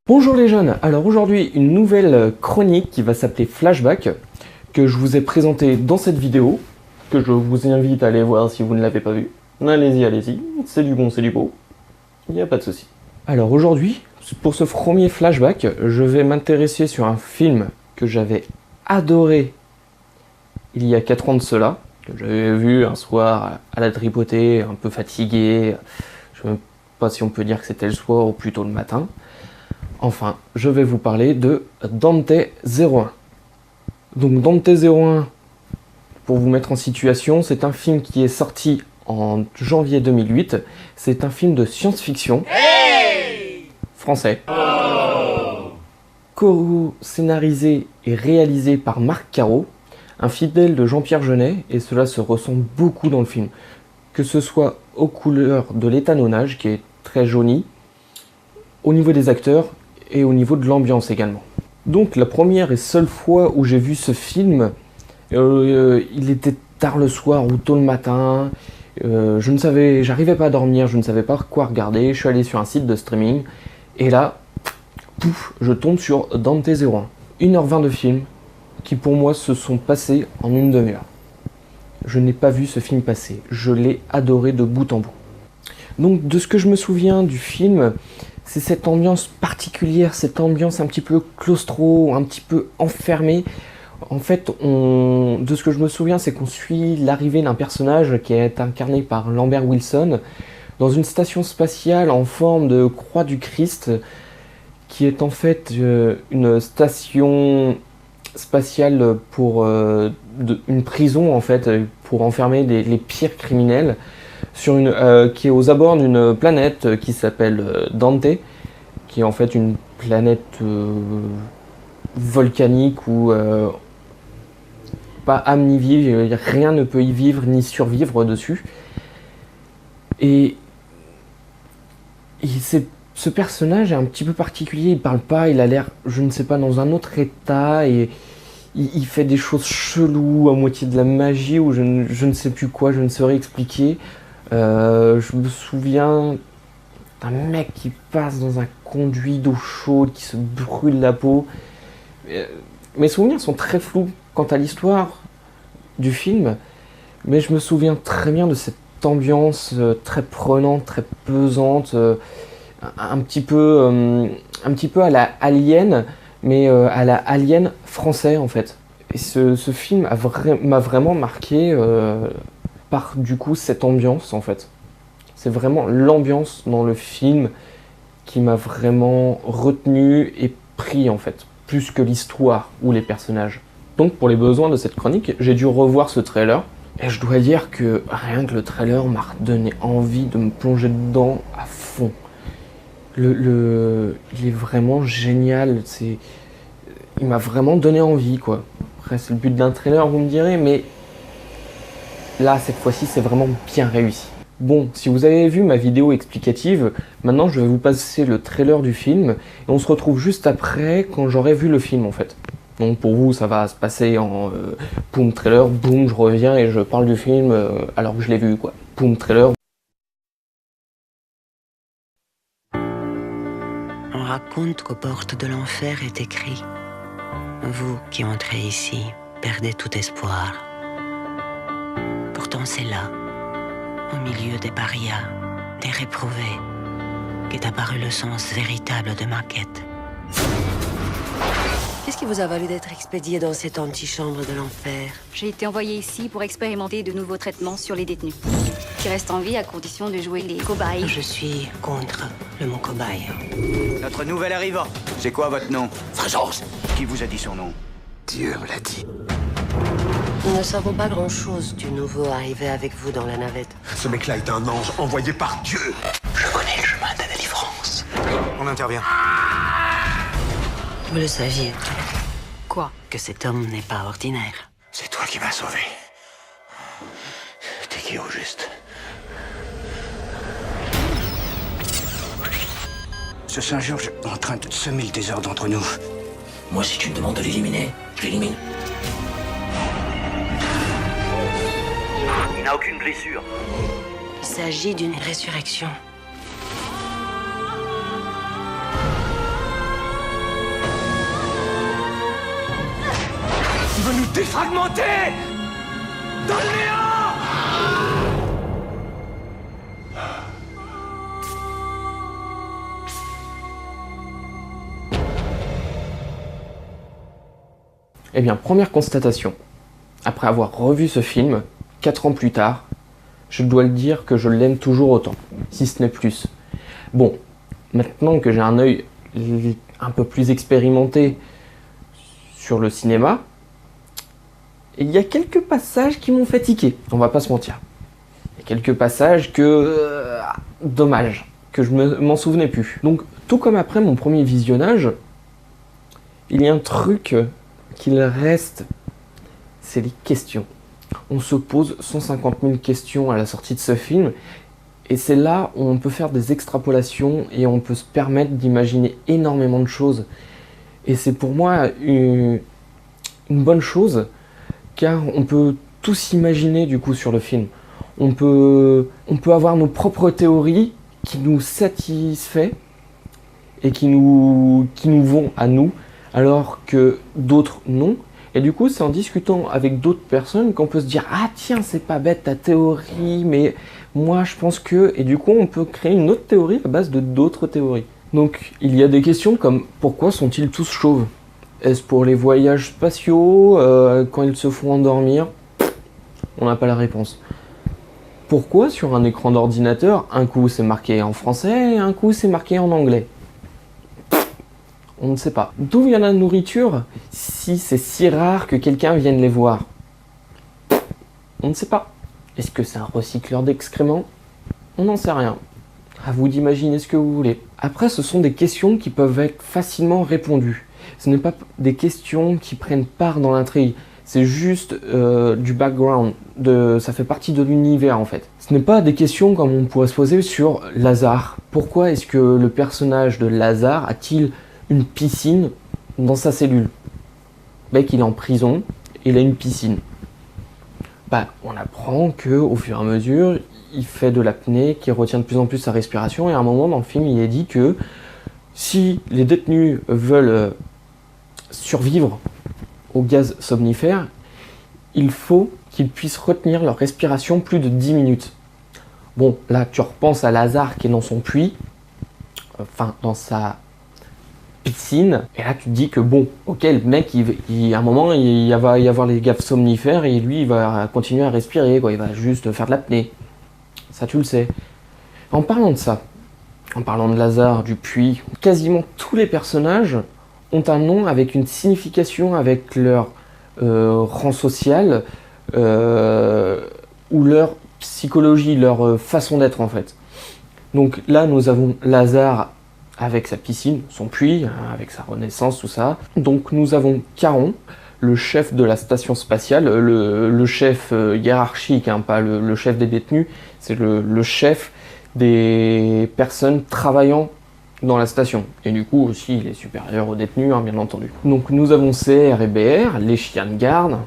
Bonjour les jeunes, alors aujourd'hui une nouvelle chronique qui va s'appeler Flashback, que je vous ai présenté dans cette vidéo, que je vous invite à aller voir si vous ne l'avez pas vue. Allez-y, c'est du bon, c'est du beau, il n'y a pas de souci. Alors aujourd'hui, pour ce premier flashback, je vais m'intéresser sur un film que j'avais adoré il y a 4 ans de cela, que j'avais vu un soir à la tripotée, un peu fatigué, je ne sais même pas si on peut dire que c'était le soir ou plutôt le matin. Enfin, je vais vous parler de Dante 01. Donc Dante 01, pour vous mettre en situation, c'est un film qui est sorti en janvier 2008. C'est un film de science-fiction français, co-scénarisé et réalisé par Marc Caro, un fidèle de Jean-Pierre Jeunet, et cela se ressent beaucoup dans le film. Que ce soit aux couleurs de l'étalonnage, qui est très jauni, au niveau des acteurs, et au niveau de l'ambiance également. Donc la première et seule fois où j'ai vu ce film, il était tard le soir ou tôt le matin, j'arrivais pas à dormir, je ne savais pas quoi regarder, je suis allé sur un site de streaming, et là, pouf, je tombe sur Dante 01. 1h20 de film, qui pour moi se sont passés en une demi-heure. Je n'ai pas vu ce film passer, je l'ai adoré de bout en bout. Donc de ce que je me souviens du film, c'est cette ambiance particulière, cette ambiance un petit peu claustro, un petit peu enfermée. En fait, de ce que je me souviens, c'est qu'on suit l'arrivée d'un personnage qui est incarné par Lambert Wilson dans une station spatiale en forme de croix du Christ, qui est en fait une station spatiale pour une prison en fait, pour enfermer les pires criminels. Qui est aux abords d'une planète qui s'appelle Dante, qui est en fait une planète volcanique où pas âme ni vie, rien ne peut y vivre ni survivre dessus. Et ce personnage est un petit peu particulier, il parle pas, il a l'air, je ne sais pas, dans un autre état, et il fait des choses cheloues, à moitié de la magie, ou je ne sais plus quoi, je ne saurais expliquer. Je me souviens d'un mec qui passe dans un conduit d'eau chaude, qui se brûle la peau. Mes souvenirs sont très flous quant à l'histoire du film, mais je me souviens très bien de cette ambiance très prenante, très pesante, un petit peu à la Alien, mais à la Alien français en fait. Et ce film m'a vraiment marqué par du coup cette ambiance en fait. C'est vraiment l'ambiance dans le film qui m'a vraiment retenu et pris en fait, plus que l'histoire ou les personnages. Donc pour les besoins de cette chronique, j'ai dû revoir ce trailer, et je dois dire que rien que le trailer m'a donné envie de me plonger dedans à fond. Il est vraiment génial, il m'a vraiment donné envie quoi. Après c'est le but d'un trailer vous me direz, mais là, cette fois-ci, c'est vraiment bien réussi. Bon, si vous avez vu ma vidéo explicative, maintenant je vais vous passer le trailer du film, et on se retrouve juste après quand j'aurai vu le film en fait. Donc pour vous, ça va se passer en boum trailer, boum, je reviens et je parle du film alors que je l'ai vu quoi. Boum trailer. On raconte qu'aux portes de l'enfer est écrit « Vous qui entrez ici, perdez tout espoir ». Pourtant c'est là, au milieu des parias, des réprouvés, qu'est apparu le sens véritable de ma quête. Qu'est-ce qui vous a valu d'être expédié dans cette antichambre de l'enfer? J'ai été envoyée ici pour expérimenter de nouveaux traitements sur les détenus, qui restent en vie à condition de jouer les cobayes. Je suis contre le mot cobaye. Notre nouvel arrivant. C'est quoi votre nom? Fréjance. Qui vous a dit son nom? Dieu me l'a dit. Nous ne savons pas grand-chose du nouveau arrivé avec vous dans la navette. Ce mec-là est un ange envoyé par Dieu. Je connais le chemin de la délivrance. On intervient. Vous le saviez, Quoi? que cet homme n'est pas ordinaire. C'est toi qui m'as sauvé. T'es qui au juste? Ce Saint-Georges est en train de semer le désordre entre nous. Moi, si tu me demandes de l'éliminer, je l'élimine. Il n'a aucune blessure. Il s'agit d'une résurrection. veut nous défragmenter dans le néant. Eh bien, première constatation. Après avoir revu ce film, 4 ans plus tard, je dois le dire que je l'aime toujours autant, si ce n'est plus. Bon, maintenant que j'ai un œil un peu plus expérimenté sur le cinéma, il y a quelques passages qui m'ont fait tiquer, on va pas se mentir. Il y a quelques passages dommage, que je m'en souvenais plus. Donc, tout comme après mon premier visionnage, il y a un truc qu'il reste, c'est les questions. On se pose 150 000 questions à la sortie de ce film, et c'est là où on peut faire des extrapolations et on peut se permettre d'imaginer énormément de choses. Et c'est pour moi une bonne chose, car on peut tout s'imaginer du coup sur le film. On peut avoir nos propres théories qui nous satisfait et qui nous vont à nous, alors que d'autres non. Et du coup, c'est en discutant avec d'autres personnes qu'on peut se dire « Ah tiens, c'est pas bête ta théorie, mais moi je pense que... » Et du coup, on peut créer une autre théorie à base de d'autres théories. Donc, il y a des questions comme « Pourquoi sont-ils tous chauves ? Est-ce pour les voyages spatiaux quand ils se font endormir ?» On n'a pas la réponse. Pourquoi sur un écran d'ordinateur, un coup c'est marqué en français et un coup c'est marqué en anglais ? On ne sait pas. D'où vient la nourriture si c'est si rare que quelqu'un vienne les voir? On ne sait pas. Est-ce que c'est un recycleur d'excréments? On n'en sait rien. À vous d'imaginer ce que vous voulez. Après, ce sont des questions qui peuvent être facilement répondues. Ce n'est pas des questions qui prennent part dans l'intrigue. C'est juste du background. Ça fait partie de l'univers en fait. Ce n'est pas des questions comme on pourrait se poser sur Lazare. Pourquoi est-ce que le personnage de Lazare a-t-il une piscine dans sa cellule? Mec, il est en prison, il a une piscine. On apprend que au fur et à mesure, il fait de l'apnée, qu'il retient de plus en plus sa respiration, et à un moment dans le film, il est dit que si les détenus veulent survivre au gaz somnifère, il faut qu'ils puissent retenir leur respiration plus de 10 minutes. Bon, là, tu repenses à Lazare qui est dans son puits, dans sa piscine, et là tu te dis que bon, ok, le mec, à un moment, il va y avoir les gaz somnifères et lui, il va continuer à respirer, quoi. Il va juste faire de l'apnée. Ça, tu le sais. En parlant de ça, en parlant de Lazare, du puits, quasiment tous les personnages ont un nom avec une signification, avec leur rang social ou leur psychologie, leur façon d'être en fait. Donc là, nous avons Lazare avec sa piscine, son puits, avec sa renaissance, tout ça. Donc nous avons Charon, le chef de la station spatiale, le chef hiérarchique, pas le chef des détenus, c'est le chef des personnes travaillant dans la station. Et du coup aussi, il est supérieur aux détenus, bien entendu. Donc nous avons CR et BR, les chiens de garde,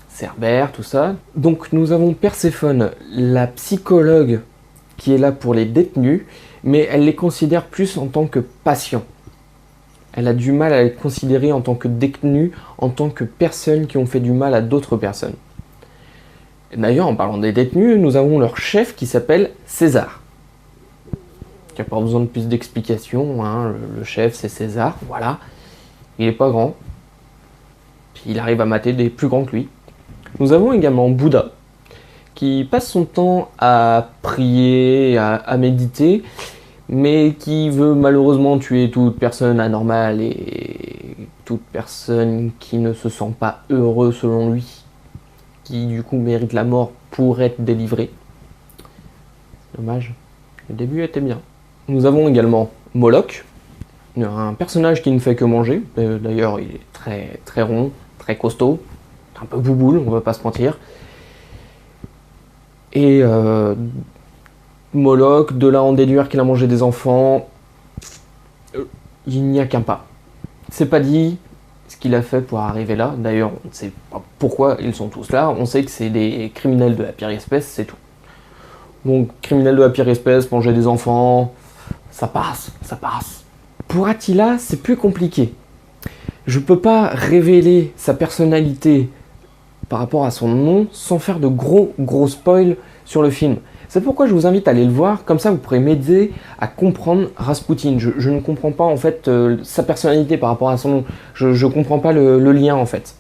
Cerbère, tout ça. Donc nous avons Perséphone, la psychologue qui est là pour les détenus, mais elle les considère plus en tant que patients. Elle a du mal à les considérer en tant que détenus, en tant que personnes qui ont fait du mal à d'autres personnes. Et d'ailleurs, en parlant des détenus, nous avons leur chef qui s'appelle César. Il n'y a pas besoin de plus d'explications, le chef c'est César, voilà. Il n'est pas grand, puis il arrive à mater des plus grands que lui. Nous avons également Bouddha, qui passe son temps à prier, à méditer, mais qui veut malheureusement tuer toute personne anormale et toute personne qui ne se sent pas heureux selon lui, qui du coup mérite la mort pour être délivré. Dommage, le début était bien. Nous avons également Moloch, un personnage qui ne fait que manger, d'ailleurs il est très, très rond, très costaud, un peu bouboule, on va pas se mentir. Et Moloch, de là en déduire qu'il a mangé des enfants, il n'y a qu'un pas. C'est pas dit ce qu'il a fait pour arriver là, d'ailleurs on ne sait pas pourquoi ils sont tous là, on sait que c'est des criminels de la pire espèce, c'est tout. Donc criminels de la pire espèce, manger des enfants, ça passe, ça passe. Pour Attila, c'est plus compliqué. Je peux pas révéler sa personnalité par rapport à son nom sans faire de gros spoils sur le film. C'est pourquoi je vous invite à aller le voir, comme ça vous pourrez m'aider à comprendre Rasputin. Je ne comprends pas en fait sa personnalité par rapport à son nom. Je comprends pas le lien en fait.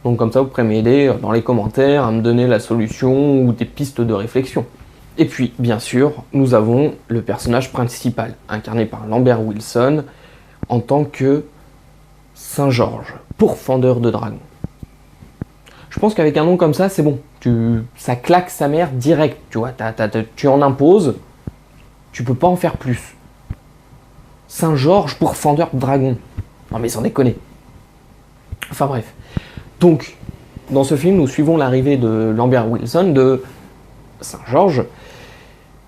Donc comme ça vous pourrez m'aider dans les commentaires à me donner la solution ou des pistes de réflexion. Et puis bien sûr, nous avons le personnage principal, incarné par Lambert Wilson, en tant que Saint-Georges, pourfendeur de dragons. Je pense qu'avec un nom comme ça, c'est bon. Ça claque sa mère direct, tu vois. Tu en imposes, tu peux pas en faire plus. Saint-Georges, pourfendeur de dragons. Non mais sans déconner. Enfin bref. Donc, dans ce film, nous suivons l'arrivée de Lambert Wilson, de Saint-Georges,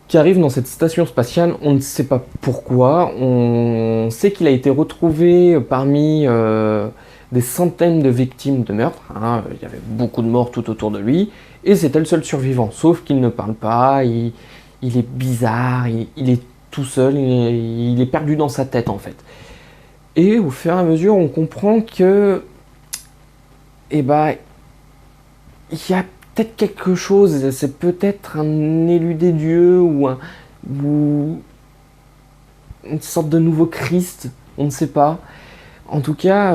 qui arrive dans cette station spatiale. On ne sait pas pourquoi. On sait qu'il a été retrouvé parmi des centaines de victimes de meurtre. Il y avait beaucoup de morts tout autour de lui. Et c'était le seul survivant. Sauf qu'il ne parle pas, il est bizarre, il est tout seul, il est perdu dans sa tête en fait. Et au fur et à mesure, on comprend que... il y a peut-être quelque chose, c'est peut-être un élu des dieux ou une sorte de nouveau Christ, on ne sait pas. En tout cas,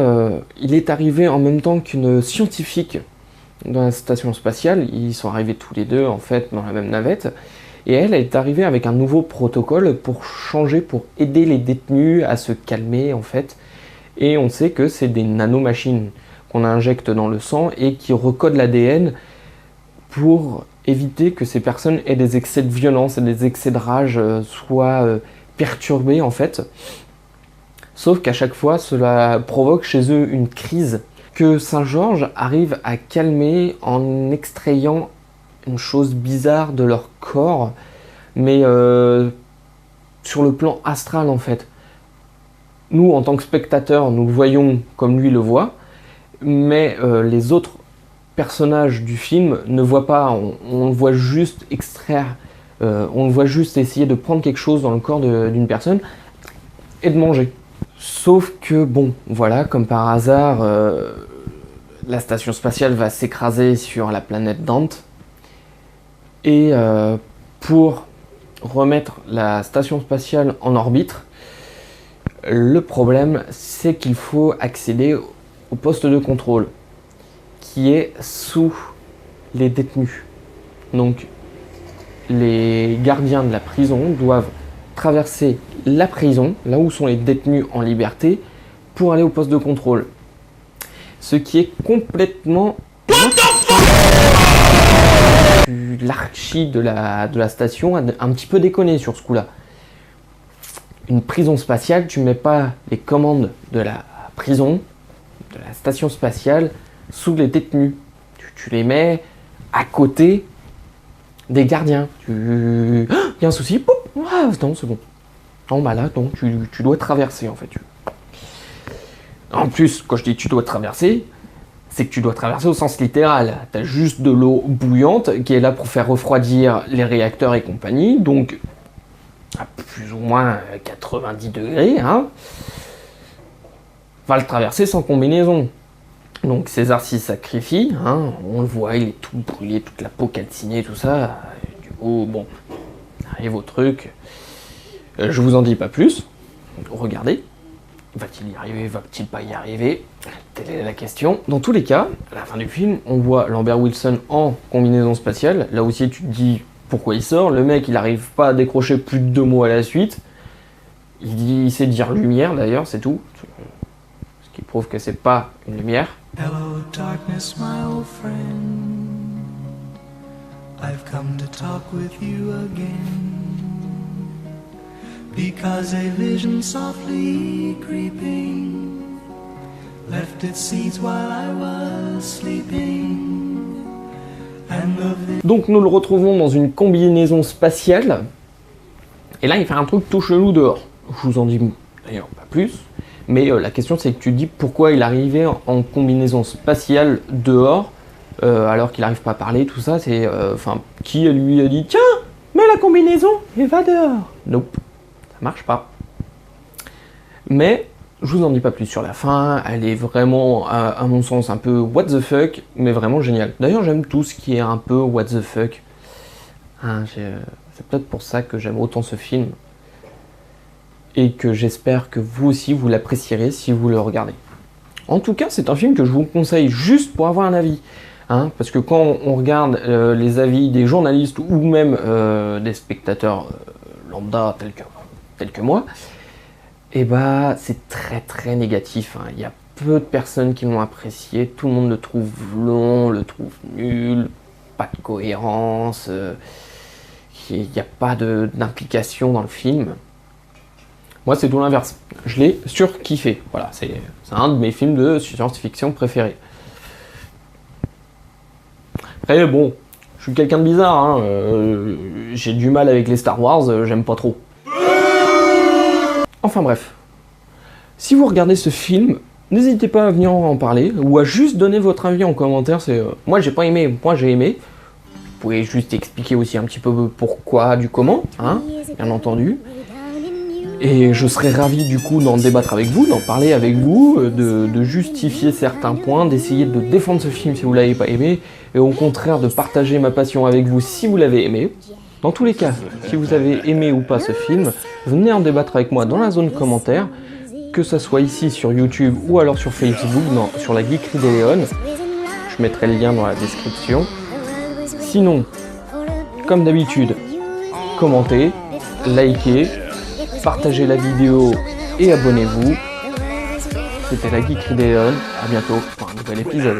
il est arrivé en même temps qu'une scientifique dans la station spatiale. Ils sont arrivés tous les deux en fait dans la même navette. Et elle est arrivée avec un nouveau protocole pour changer, pour aider les détenus à se calmer en fait. Et on sait que c'est des nanomachines qu'on injecte dans le sang et qui recodent l'ADN pour éviter que ces personnes aient des excès de violence et des excès de rage soient perturbés en fait. Sauf qu'à chaque fois, cela provoque chez eux une crise que Saint-Georges arrive à calmer en extrayant une chose bizarre de leur corps, mais sur le plan astral en fait. Nous, en tant que spectateurs, nous le voyons comme lui le voit, mais les autres personnages du film ne voient pas, on le voit juste extraire, on le voit juste essayer de prendre quelque chose dans le corps d'une personne et de manger. Sauf que bon, voilà, comme par hasard, la station spatiale va s'écraser sur la planète Dante. Et pour remettre la station spatiale en orbite, le problème c'est qu'il faut accéder au poste de contrôle qui est sous les détenus. Donc les gardiens de la prison doivent traverser la prison, là où sont les détenus en liberté, pour aller au poste de contrôle. Ce qui est complètement... L'archi de la station a un petit peu déconné sur ce coup-là. Une prison spatiale, tu mets pas les commandes de la prison, de la station spatiale, sous les détenus. Tu les mets à côté des gardiens. Il y a un souci, pouf, ah, non, c'est bon. Non, bah là, non, tu dois traverser en fait. En plus, quand je dis tu dois traverser, c'est que tu dois traverser au sens littéral. T'as juste de l'eau bouillante qui est là pour faire refroidir les réacteurs et compagnie, donc à plus ou moins 90 degrés, hein. Va le traverser sans combinaison. Donc César s'y sacrifie, hein, on le voit, il est tout brûlé, toute la peau calcinée, tout ça. Du coup, bon, arrive au truc. Je vous en dis pas plus. Regardez. Va-t-il y arriver? Va-t-il pas y arriver? Telle est la question. Dans tous les cas, à la fin du film, on voit Lambert Wilson en combinaison spatiale. Là aussi, tu te dis pourquoi il sort. Le mec, il arrive pas à décrocher plus de 2 mots à la suite. Il sait dire lumière d'ailleurs, c'est tout. Ce qui prouve que c'est pas une lumière. Hello darkness, my old friend. I've come to talk with you again. Because a vision softly creeping left its seeds while I was sleeping. Donc nous le retrouvons dans une combinaison spatiale. Et là il fait un truc tout chelou dehors. Je vous en dis d'ailleurs pas plus. Mais la question c'est que tu te dis pourquoi il arrivait en combinaison spatiale dehors alors qu'il n'arrive pas à parler, tout ça. C'est qui lui a dit tiens, mets la combinaison et va dehors. Nope. Marche pas. Mais Je vous en dis pas plus sur la fin, elle est vraiment, à mon sens, un peu what the fuck, mais vraiment génial. D'ailleurs, j'aime tout ce qui est un peu what the fuck. Hein, c'est peut-être pour ça que j'aime autant ce film. Et que j'espère que vous aussi, vous l'apprécierez si vous le regardez. En tout cas, c'est un film que je vous conseille juste pour avoir un avis. Hein, parce que quand on regarde les avis des journalistes ou même des spectateurs lambda tels que moi, et bah c'est très très négatif. Hein. Il y a peu de personnes qui l'ont apprécié, tout le monde le trouve long, le trouve nul, pas de cohérence, il n'y a pas d'implication dans le film. Moi c'est tout l'inverse, je l'ai surkiffé, voilà, c'est un de mes films de science-fiction préférés. Après bon, je suis quelqu'un de bizarre, hein, j'ai du mal avec les Star Wars, j'aime pas trop. Enfin bref, si vous regardez ce film, n'hésitez pas à venir en parler, ou à juste donner votre avis en commentaire, c'est moi j'ai pas aimé, moi j'ai aimé. Vous pouvez juste expliquer aussi un petit peu pourquoi, du comment, hein, bien entendu. Et je serais ravi du coup d'en débattre avec vous, d'en parler avec vous, de justifier certains points, d'essayer de défendre ce film si vous l'avez pas aimé, et au contraire de partager ma passion avec vous si vous l'avez aimé. Dans tous les cas, si vous avez aimé ou pas ce film, venez en débattre avec moi dans la zone commentaire, que ce soit ici sur YouTube ou alors sur Facebook, sur la Geekerie des Léon. Je mettrai le lien dans la description. Sinon, comme d'habitude, commentez, likez, partagez la vidéo et abonnez-vous. C'était la Geekerie des Léon. À bientôt pour un nouvel épisode.